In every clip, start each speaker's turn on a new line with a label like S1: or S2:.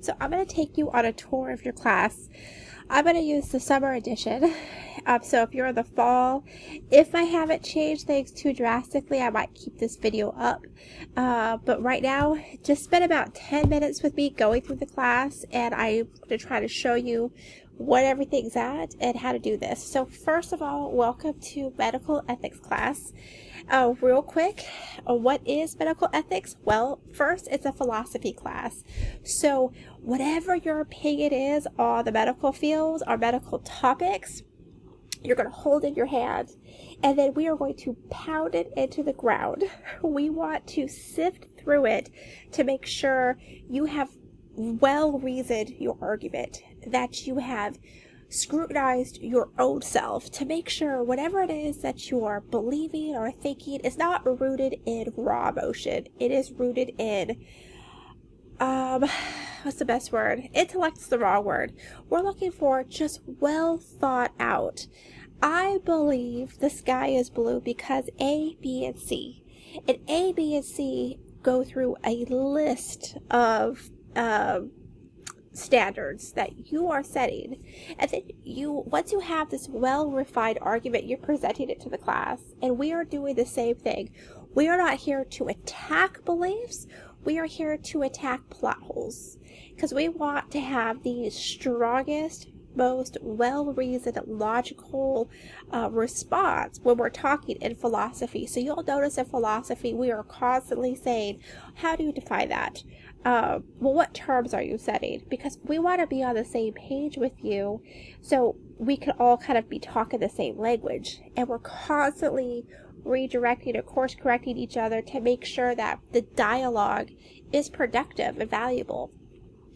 S1: So I'm going to take you on a tour of your class. I'm going to use the summer edition. So if you're in the fall, if I haven't changed things too drastically, I might keep this video up. But right now, just spend about 10 minutes with me going through the class, and I'm going to try to show you what everything's at and how to do this. So first of all, welcome to medical ethics class. Real quick, what is medical ethics? Well, first, it's a philosophy class. So whatever your opinion is on the medical fields or medical topics, you're going to hold in your hand, and then we are going to pound it into the ground. We want to sift through it to make sure you have well reasoned your argument, that you have scrutinized your own self to make sure whatever it is that you are believing or thinking is not rooted in raw emotion. It is rooted in what's the best word? Intellect's the wrong word. We're looking for just well thought out. I believe the sky is blue because A, B, and C. And A, B, and C go through a list of standards that you are setting, and then once you have this well-refined argument, you're presenting it to the class, and we are doing the same thing. We are not here to attack beliefs. We are here to attack plot holes, because we want to have the strongest, most well-reasoned, logical response when we're talking in philosophy. So you'll notice in philosophy, we are constantly saying, how do you define that? Well, what terms are you setting? Because we want to be on the same page with you so we can all kind of be talking the same language. And we're constantly redirecting or course correcting each other to make sure that the dialogue is productive and valuable.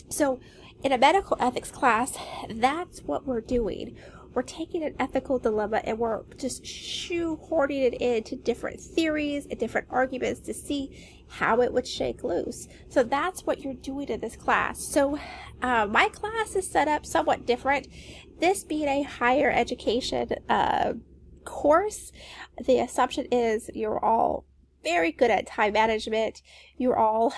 S1: So in a medical ethics class, that's what we're doing. We're taking an ethical dilemma and we're just shoehorning it into different theories and different arguments to see how it would shake loose. So that's what you're doing in this class. So my class is set up somewhat different. This being a higher education course, the assumption is you're all very good at time management. You're all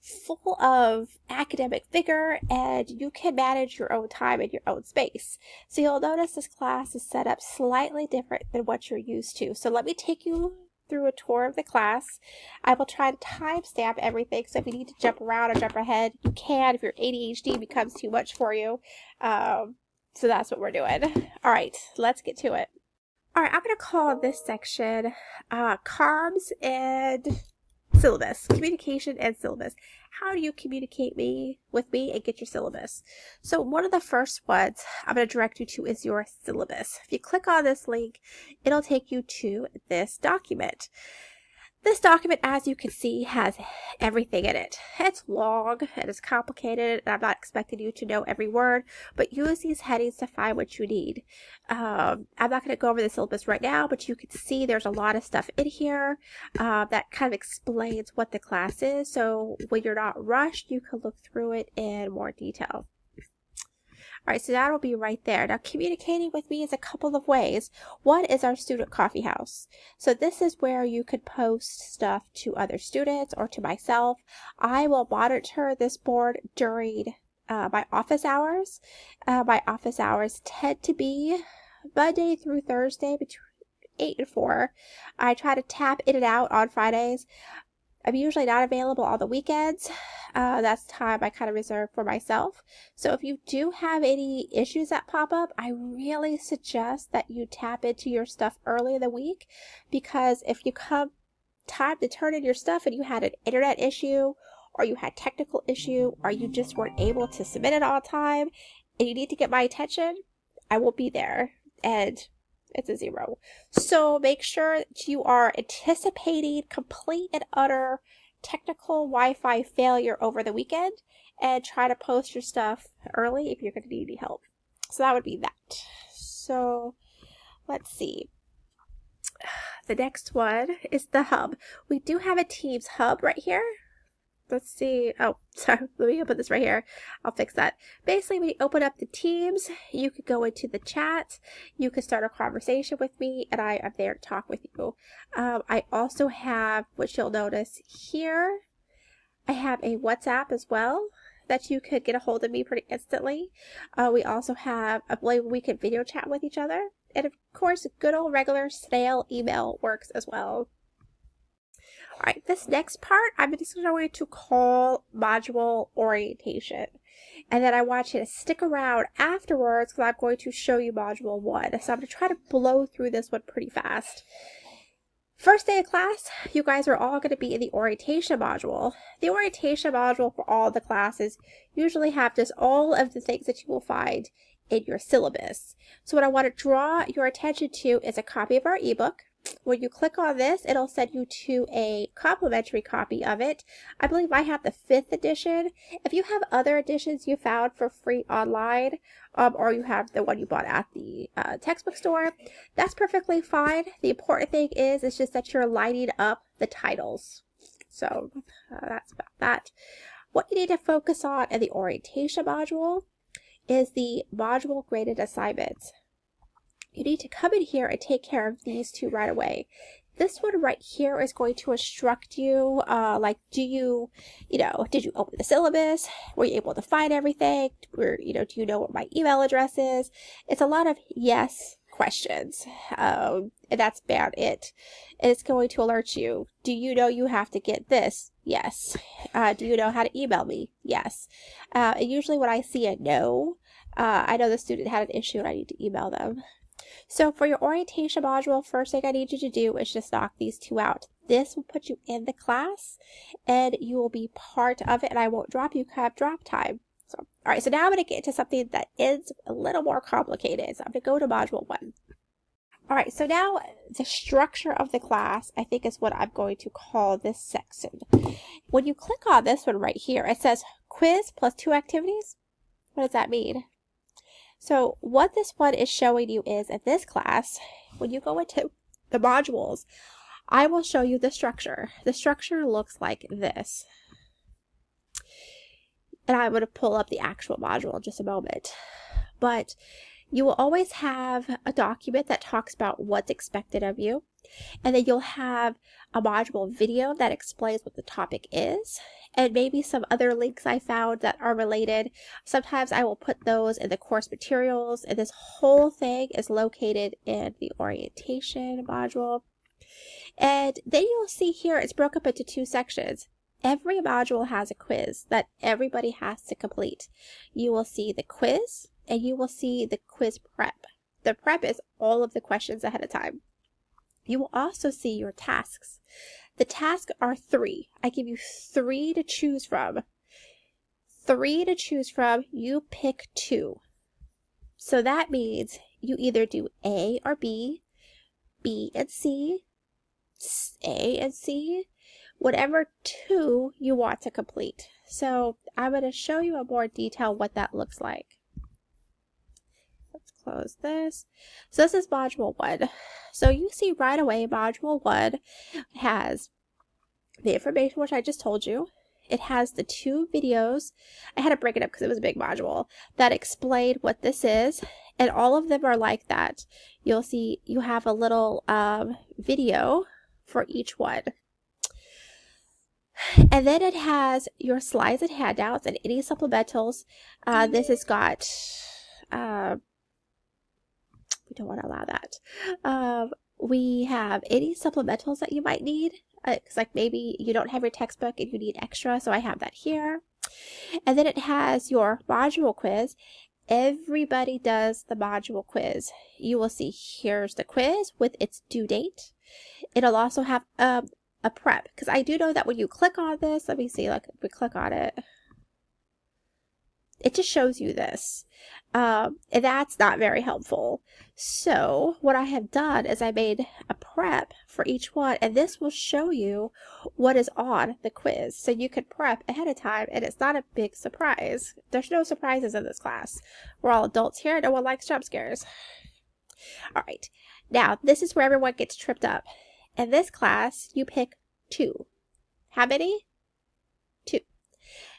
S1: full of academic vigor, and you can manage your own time and your own space. So you'll notice this class is set up slightly different than what you're used to. So let me take you through a tour of the class. I will try to timestamp everything, so if you need to jump around or jump ahead, you can if your ADHD becomes too much for you. So that's what we're doing. All right, let's get to it. All right, I'm going to call this section comms and syllabus, communication and syllabus. How do you communicate with me and get your syllabus? So one of the first ones I'm going to direct you to is your syllabus. If you click on this link, it'll take you to this document. This document, as you can see, has everything in it. It's long and it's complicated, and I'm not expecting you to know every word, but use these headings to find what you need. I'm not going to go over the syllabus right now, but you can see there's a lot of stuff in here that kind of explains what the class is. So when you're not rushed, you can look through it in more detail. All right, so that'll be right there. Now, communicating with me is a couple of ways. One is our student coffee house. So this is where you could post stuff to other students or to myself. I will monitor this board during my office hours. My office hours tend to be Monday through Thursday between 8 and 4. I try to tap in and out on Fridays. I'm usually not available on the weekends. That's time I kind of reserve for myself. So if you do have any issues that pop up, I really suggest that you tap into your stuff early in the week, because if you come time to turn in your stuff and you had an internet issue, or you had technical issue, or you just weren't able to submit it on time, and you need to get my attention, I will be there. And it's a 0. So make sure that you are anticipating complete and utter technical Wi-Fi failure over the weekend, and try to post your stuff early if you're going to need any help. So that would be that. So let's see. The next one is the hub. We do have a Teams hub right here. Let's see. Oh, sorry. Let me put this right here. I'll fix that. Basically, when you open up the Teams, you could go into the chat. You could start a conversation with me, and I am there to talk with you. I also have, which you'll notice here, I have a WhatsApp as well. that you could get a hold of me pretty instantly. We also have a way we could video chat with each other. And of course, good old regular snail email works as well. All right, this next part, I'm just going to call module orientation. And then I want you to stick around afterwards because I'm going to show you module 1. So I'm going to try to blow through this one pretty fast. First day of class, you guys are all going to be in the orientation module. The orientation module for all the classes usually have just all of the things that you will find in your syllabus. So what I want to draw your attention to is a copy of our ebook. When you click on this, it'll send you to a complimentary copy of it. I believe I have the 5th edition. If you have other editions you found for free online, or you have the one you bought at the textbook store, that's perfectly fine. The important thing is just that you're lining up the titles. So that's about that. What you need to focus on in the orientation module is the module graded assignments. You need to come in here and take care of these 2 right away. This one right here is going to instruct you, like, did you open the syllabus? Were you able to find everything? Do you know what my email address is? It's a lot of yes questions, and that's about it. And it's going to alert you. Do you know you have to get this? Yes. Do you know how to email me? Yes. And usually when I see a no, I know the student had an issue and I need to email them. So for your orientation module, first thing I need you to do is just knock these 2 out. This will put you in the class and you will be part of it, and I won't drop you, have drop time. So, all right, so now I'm going to get into something that is a little more complicated. So I'm going to go to module 1. All right, so now the structure of the class, I think, is what I'm going to call this section. When you click on this one right here, it says quiz plus 2 activities. What does that mean? So what this one is showing you is, in this class, when you go into the modules, I will show you the structure. The structure looks like this. And I'm going to pull up the actual module in just a moment. But you will always have a document that talks about what's expected of you. And then you'll have a module video that explains what the topic is, and maybe some other links I found that are related. Sometimes I will put those in the course materials, and this whole thing is located in the orientation module. And then you'll see here it's broken up into 2 sections. Every module has a quiz that everybody has to complete. You will see the quiz, and you will see the quiz prep. The prep is all of the questions ahead of time. You will also see your tasks. The tasks are 3. I give you 3 to choose from. 3 to choose from, you pick 2. So that means you either do A or B, B and C, A and C, whatever 2 you want to complete. So I'm going to show you in more detail what that looks like. Close this. So this is module 1. So you see right away module 1 has the information which I just told you. It has the 2 videos. I had to break it up because it was a big module that explained what this is, and all of them are like that. You'll see you have a little video for each one. And then it has your slides and handouts and any supplementals. This has got we don't want to allow that. We have any supplementals that you might need. Because like maybe you don't have your textbook and you need extra, so I have that here. And then it has your module quiz. Everybody does the module quiz. You will see here's the quiz with its due date. It'll also have a prep, because I do know that when you click on this, let me see, like if we click on it, it just shows you this. And that's not very helpful. So what I have done is I made a prep for each one, and this will show you what is on the quiz. So you can prep ahead of time, and it's not a big surprise. There's no surprises in this class. We're all adults here. No one likes jump scares. All right. Now, this is where everyone gets tripped up. In this class, you pick 2. How many? 2.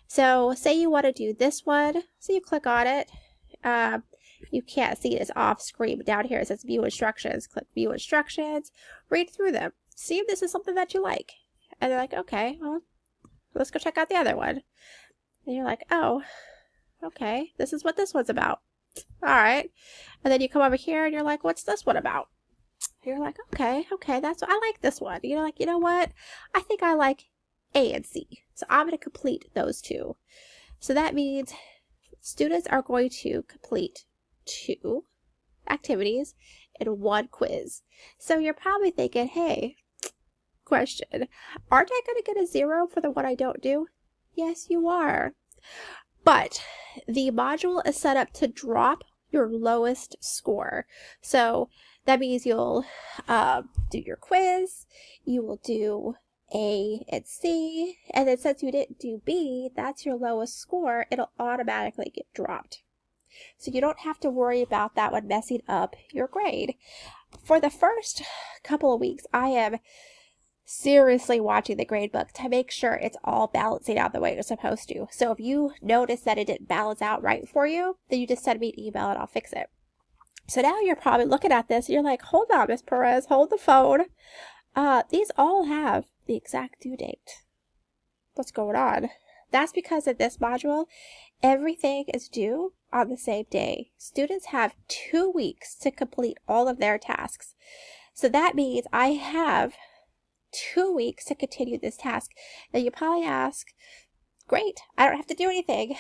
S1: So say you want to do this one. So you click on it. You can't see this off screen, but down here it says view instructions. Click view instructions, read through them, see if this is something that you like. And they're like, okay, well, let's go check out the other one. And you're like, oh, okay, this is what this one's about. All right. And then you come over here and you're like, what's this one about? You're like, okay, that's what I like this one. You're like, you know what? I think I like A and C. So I'm going to complete those two. So that means students are going to complete 2 activities in 1 quiz. So you're probably thinking, hey, question, aren't I going to get a 0 for the one I don't do? Yes, you are. But the module is set up to drop your lowest score. So that means you'll do your quiz, you will do A and C, and then since you didn't do B, that's your lowest score, it'll automatically get dropped. So you don't have to worry about that one messing up your grade. For the first couple of weeks, I am seriously watching the grade book to make sure it's all balancing out the way it's supposed to. So if you notice that it didn't balance out right for you, then you just send me an email and I'll fix it. So now you're probably looking at this and you're like, hold on, Miss Perez, hold the phone. These all have the exact due date. What's going on? That's because in this module, everything is due on the same day. Students have 2 weeks to complete all of their tasks. So that means I have 2 weeks to continue this task. Now you probably ask, great, I don't have to do anything,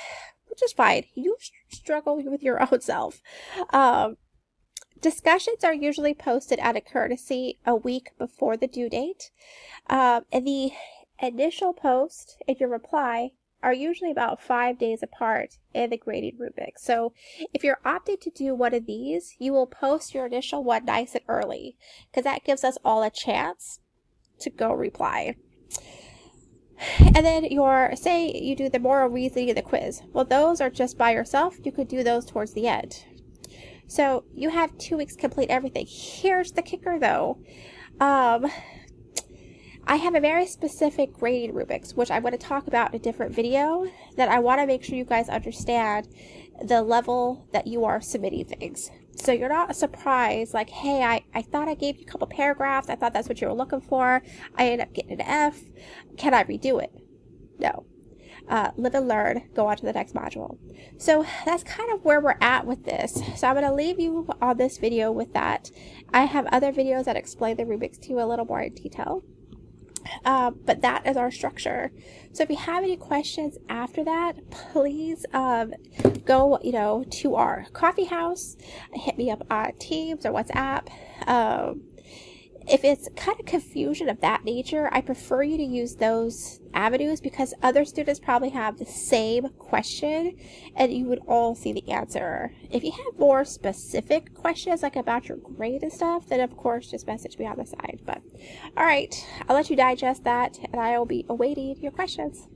S1: which is fine. You struggle with your own self. Discussions are usually posted out of courtesy a week before the due date. And the initial post and your reply are usually about 5 days apart in the grading rubric. So if you're opting to do one of these, you will post your initial one nice and early, because that gives us all a chance to go reply. And then say you do the moral reasoning and the quiz. Well, those are just by yourself. You could do those towards the end. So you have 2 weeks to complete everything. Here's the kicker though. I have a very specific grading rubrics, which I'm going to talk about in a different video, that I want to make sure you guys understand the level that you are submitting things. So you're not surprised, like, hey, I thought I gave you a couple paragraphs. I thought that's what you were looking for. I ended up getting an F. Can I redo it? No. Live and learn, go on to the next module. So that's kind of where we're at with this. So I'm going to leave you on this video with that. I have other videos that explain the rubrics to you a little more in detail. But that is our structure. So if you have any questions after that, please go to our coffee house, hit me up on Teams or WhatsApp. If it's kind of confusion of that nature, I prefer you to use those avenues because other students probably have the same question and you would all see the answer. If you have more specific questions like about your grade and stuff, then of course just message me on the side. But all right, I'll let you digest that and I will be awaiting your questions.